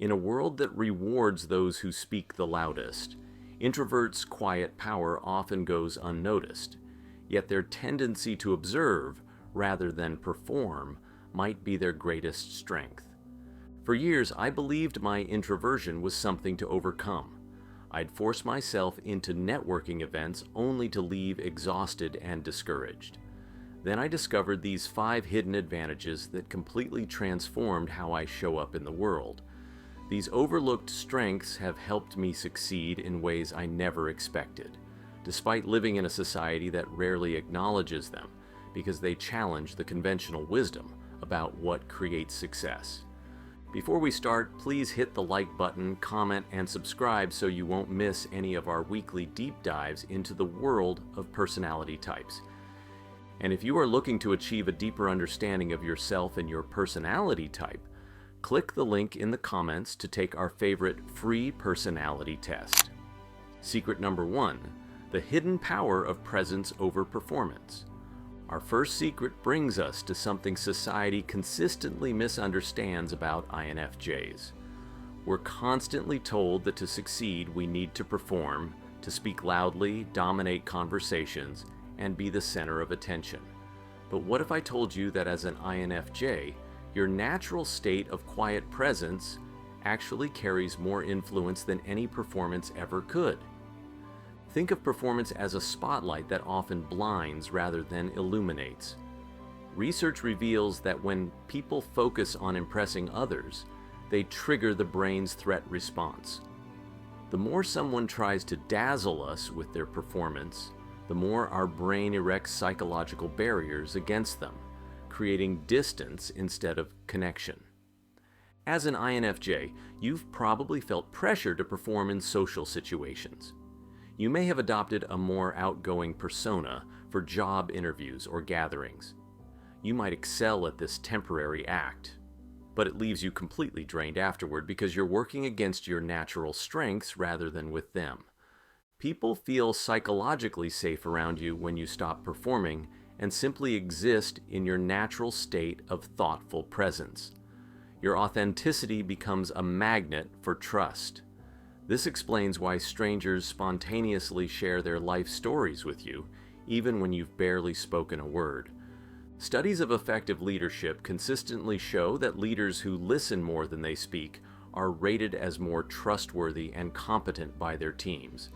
In a world that rewards those who speak the loudest, introverts' quiet power often goes unnoticed, yet their tendency to observe, rather than perform, might be their greatest strength. For years, I believed my introversion was something to overcome. I'd force myself into networking events only to leave exhausted and discouraged. Then I discovered these 5 hidden advantages that completely transformed how I show up in the world. These overlooked strengths have helped me succeed in ways I never expected, despite living in a society that rarely acknowledges them, because they challenge the conventional wisdom about what creates success. Before we start, please hit the like button, comment, and subscribe so you won't miss any of our weekly deep dives into the world of personality types. And if you are looking to achieve a deeper understanding of yourself and your personality type, click the link in the comments to take our favorite free personality test. Secret number 1, the hidden power of presence over performance. Our first secret brings us to something society consistently misunderstands about INFJs. We're constantly told that to succeed we need to perform, to speak loudly, dominate conversations, and be the center of attention. But what if I told you that as an INFJ, your natural state of quiet presence actually carries more influence than any performance ever could? Think of performance as a spotlight that often blinds rather than illuminates. Research reveals that when people focus on impressing others, they trigger the brain's threat response. The more someone tries to dazzle us with their performance, the more our brain erects psychological barriers against them, creating distance instead of connection. As an INFJ, you've probably felt pressure to perform in social situations. You may have adopted a more outgoing persona for job interviews or gatherings. You might excel at this temporary act, but it leaves you completely drained afterward because you're working against your natural strengths rather than with them. People feel psychologically safe around you when you stop performing and simply exist in your natural state of thoughtful presence. Your authenticity becomes a magnet for trust. This explains why strangers spontaneously share their life stories with you, even when you've barely spoken a word. Studies of effective leadership consistently show that leaders who listen more than they speak are rated as more trustworthy and competent by their teams.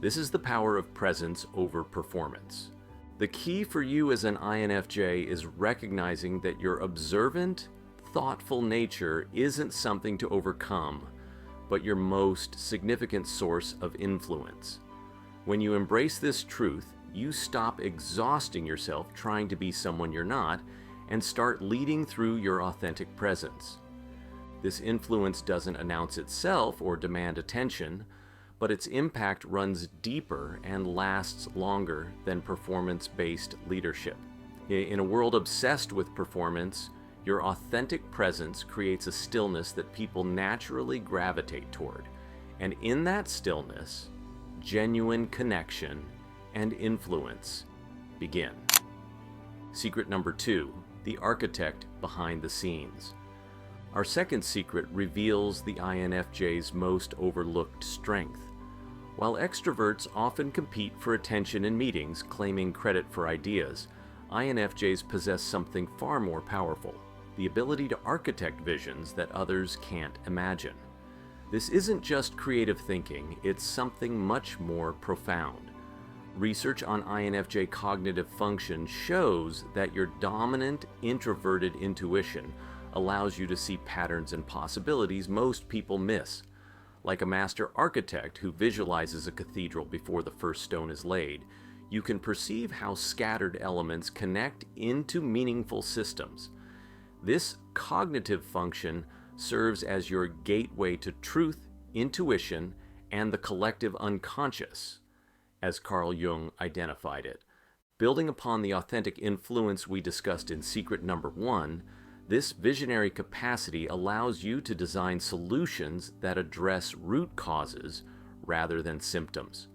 This is the power of presence over performance. The key for you as an INFJ is recognizing that your observant, thoughtful nature isn't something to overcome, but your most significant source of influence. When you embrace this truth, you stop exhausting yourself trying to be someone you're not and start leading through your authentic presence. This influence doesn't announce itself or demand attention, but its impact runs deeper and lasts longer than performance-based leadership. In a world obsessed with performance, your authentic presence creates a stillness that people naturally gravitate toward, and in that stillness, genuine connection and influence begin. Secret number 2, the architect behind the scenes. Our second secret reveals the INFJ's most overlooked strength. While extroverts often compete for attention in meetings, claiming credit for ideas, INFJs possess something far more powerful: the ability to architect visions that others can't imagine. This isn't just creative thinking, it's something much more profound. Research on INFJ cognitive function shows that your dominant introverted intuition allows you to see patterns and possibilities most people miss. Like a master architect who visualizes a cathedral before the first stone is laid, you can perceive how scattered elements connect into meaningful systems. This cognitive function serves as your gateway to truth, intuition, and the collective unconscious, as Carl Jung identified it. Building upon the authentic influence we discussed in secret number 1, this visionary capacity allows you to design solutions that address root causes rather than symptoms.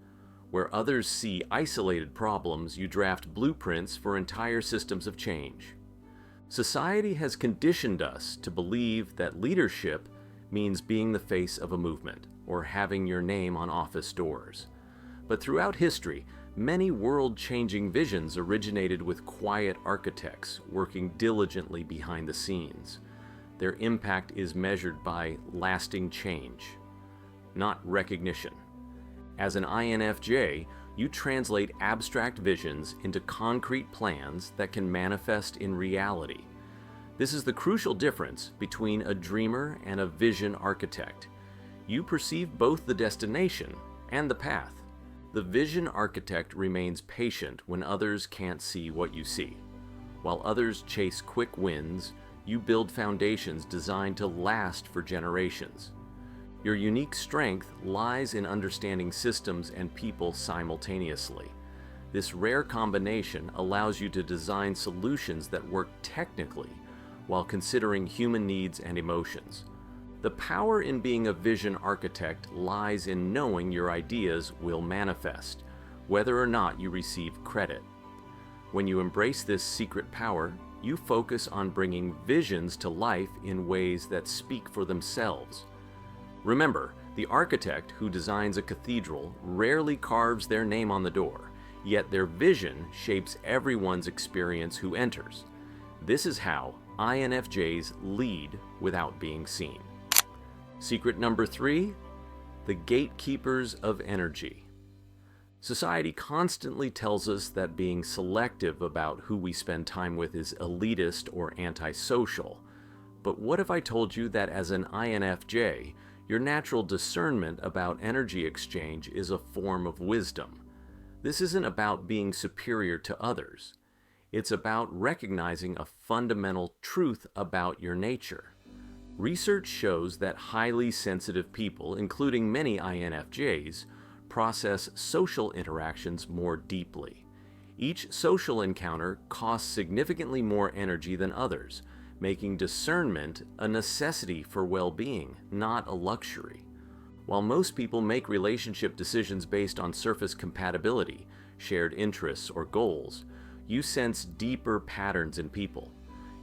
Where others see isolated problems, you draft blueprints for entire systems of change. Society has conditioned us to believe that leadership means being the face of a movement or having your name on office doors. But throughout history, many world-changing visions originated with quiet architects working diligently behind the scenes. Their impact is measured by lasting change, not recognition. As an INFJ, you translate abstract visions into concrete plans that can manifest in reality. This is the crucial difference between a dreamer and a vision architect. You perceive both the destination and the path. The vision architect remains patient when others can't see what you see. While others chase quick wins, you build foundations designed to last for generations. Your unique strength lies in understanding systems and people simultaneously. This rare combination allows you to design solutions that work technically while considering human needs and emotions. The power in being a vision architect lies in knowing your ideas will manifest, whether or not you receive credit. When you embrace this secret power, you focus on bringing visions to life in ways that speak for themselves. Remember, the architect who designs a cathedral rarely carves their name on the door, yet their vision shapes everyone's experience who enters. This is how INFJs lead without being seen. Secret number 3, the gatekeepers of energy. Society constantly tells us that being selective about who we spend time with is elitist or antisocial. But what if I told you that as an INFJ, your natural discernment about energy exchange is a form of wisdom? This isn't about being superior to others. It's about recognizing a fundamental truth about your nature. Research shows that highly sensitive people, including many INFJs, process social interactions more deeply. Each social encounter costs significantly more energy than others, making discernment a necessity for well-being, not a luxury. While most people make relationship decisions based on surface compatibility, shared interests, or goals, you sense deeper patterns in people.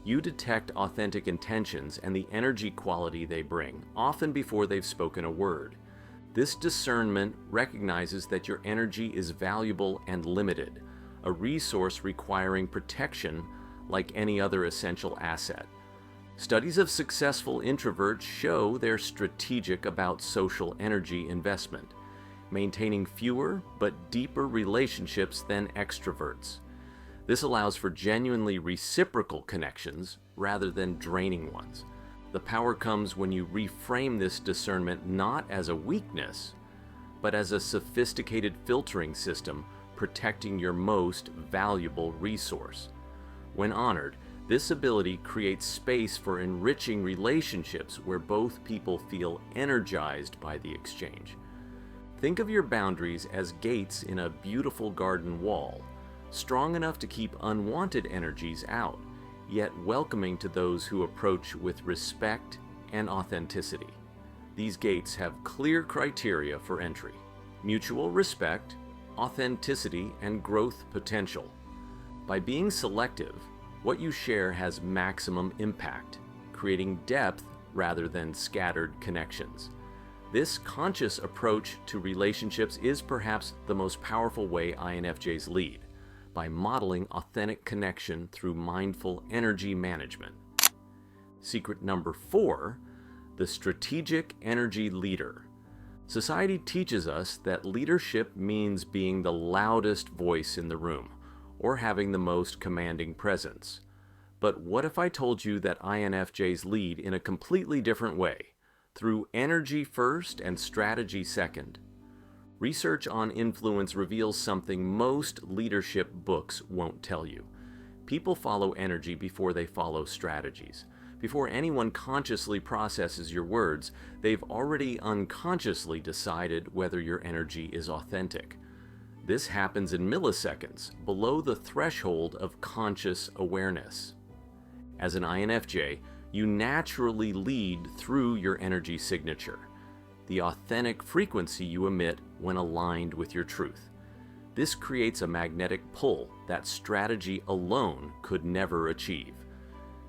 You detect authentic intentions and the energy quality they bring, often before they've spoken a word. This discernment recognizes that your energy is valuable and limited, a resource requiring protection like any other essential asset. Studies of successful introverts show they're strategic about social energy investment, maintaining fewer but deeper relationships than extroverts. This allows for genuinely reciprocal connections rather than draining ones. The power comes when you reframe this discernment not as a weakness, but as a sophisticated filtering system protecting your most valuable resource. When honored, this ability creates space for enriching relationships where both people feel energized by the exchange. Think of your boundaries as gates in a beautiful garden wall, strong enough to keep unwanted energies out, yet welcoming to those who approach with respect and authenticity. These gates have clear criteria for entry: mutual respect, authenticity, and growth potential. By being selective, what you share has maximum impact, creating depth rather than scattered connections. This conscious approach to relationships is perhaps the most powerful way INFJs lead, by modeling authentic connection through mindful energy management. Secret number 4, the strategic energy leader. Society teaches us that leadership means being the loudest voice in the room, or having the most commanding presence. But what if I told you that INFJs lead in a completely different way, through energy first and strategy second? Research on influence reveals something most leadership books won't tell you. People follow energy before they follow strategies. Before anyone consciously processes your words, they've already unconsciously decided whether your energy is authentic. This happens in milliseconds, below the threshold of conscious awareness. As an INFJ, you naturally lead through your energy signature, the authentic frequency you emit when aligned with your truth. This creates a magnetic pull that strategy alone could never achieve.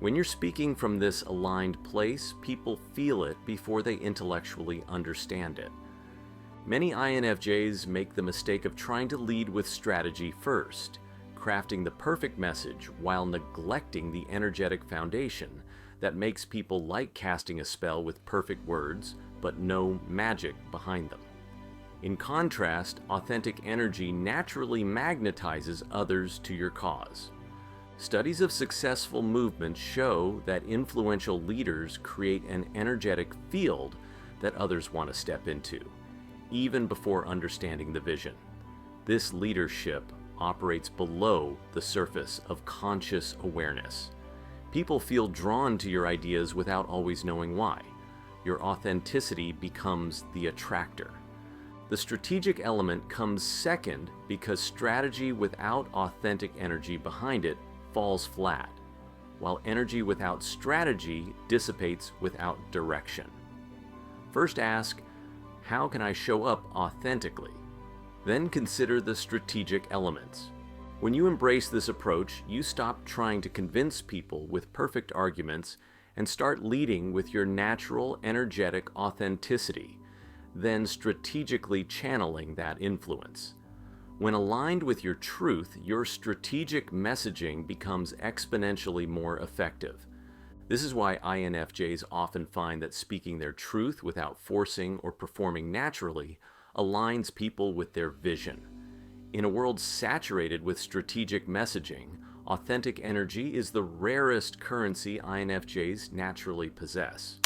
When you're speaking from this aligned place, people feel it before they intellectually understand it. Many INFJs make the mistake of trying to lead with strategy first, crafting the perfect message while neglecting the energetic foundation that makes people like casting a spell with perfect words, but no magic behind them. In contrast, authentic energy naturally magnetizes others to your cause. Studies of successful movements show that influential leaders create an energetic field that others want to step into, even before understanding the vision. This leadership operates below the surface of conscious awareness. People feel drawn to your ideas without always knowing why. Your authenticity becomes the attractor. The strategic element comes second because strategy without authentic energy behind it falls flat, while energy without strategy dissipates without direction. First ask, how can I show up authentically? Then consider the strategic elements. When you embrace this approach, you stop trying to convince people with perfect arguments and start leading with your natural, energetic authenticity, then strategically channeling that influence. When aligned with your truth, your strategic messaging becomes exponentially more effective. This is why INFJs often find that speaking their truth without forcing or performing naturally aligns people with their vision. In a world saturated with strategic messaging, authentic energy is the rarest currency INFJs naturally possess.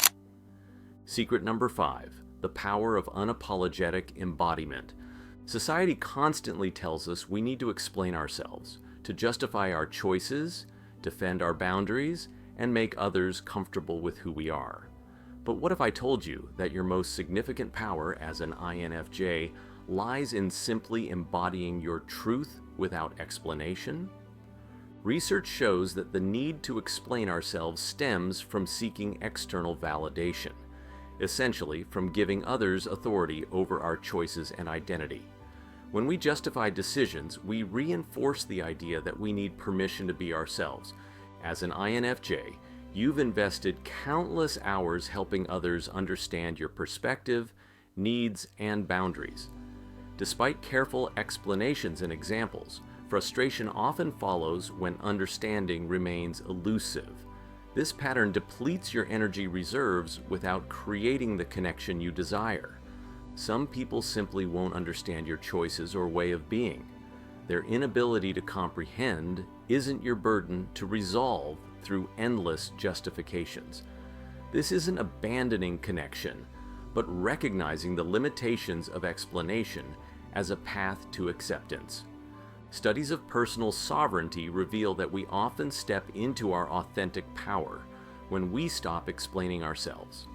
Secret number 5, the power of unapologetic embodiment. Society constantly tells us we need to explain ourselves, to justify our choices, defend our boundaries, and make others comfortable with who we are. But what if I told you that your most significant power as an INFJ lies in simply embodying your truth without explanation? Research shows that the need to explain ourselves stems from seeking external validation, essentially from giving others authority over our choices and identity. When we justify decisions, we reinforce the idea that we need permission to be ourselves. As an INFJ, you've invested countless hours helping others understand your perspective, needs, and boundaries. Despite careful explanations and examples, frustration often follows when understanding remains elusive. This pattern depletes your energy reserves without creating the connection you desire. Some people simply won't understand your choices or way of being. Their inability to comprehend isn't your burden to resolve through endless justifications. This isn't abandoning connection, but recognizing the limitations of explanation as a path to acceptance. Studies of personal sovereignty reveal that we often step into our authentic power when we stop explaining ourselves.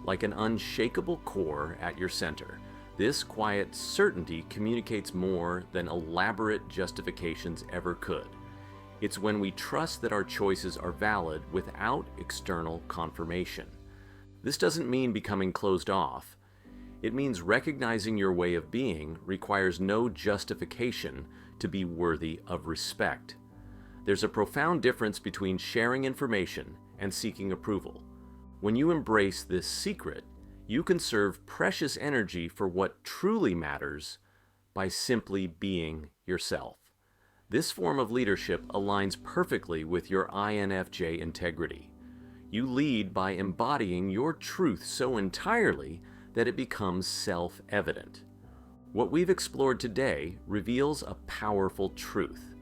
Like an unshakable core at your center, this quiet certainty communicates more than elaborate justifications ever could. It's when we trust that our choices are valid without external confirmation. This doesn't mean becoming closed off. It means recognizing your way of being requires no justification to be worthy of respect. There's a profound difference between sharing information and seeking approval. When you embrace this secret, you conserve precious energy for what truly matters by simply being yourself. This form of leadership aligns perfectly with your INFJ integrity. You lead by embodying your truth so entirely that it becomes self-evident. What we've explored today reveals a powerful truth.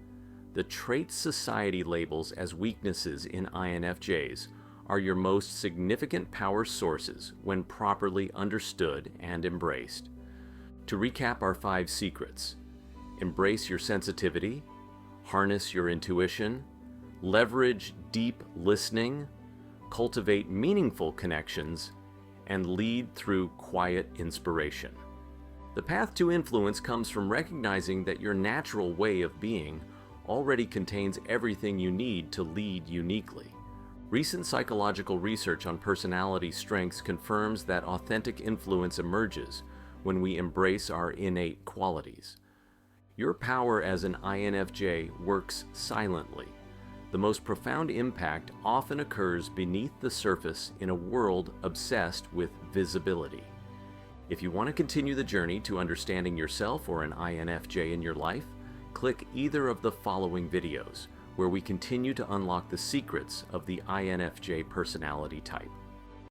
The traits society labels as weaknesses in INFJs are your most significant power sources when properly understood and embraced. To recap our 5 secrets: embrace your sensitivity, harness your intuition, leverage deep listening, cultivate meaningful connections, and lead through quiet inspiration. The path to influence comes from recognizing that your natural way of being already contains everything you need to lead uniquely. Recent psychological research on personality strengths confirms that authentic influence emerges when we embrace our innate qualities. Your power as an INFJ works silently, The most profound impact often occurs beneath the surface in a world obsessed with visibility. If you want to continue the journey to understanding yourself or an INFJ in your life, click either of the following videos, where we continue to unlock the secrets of the INFJ personality type.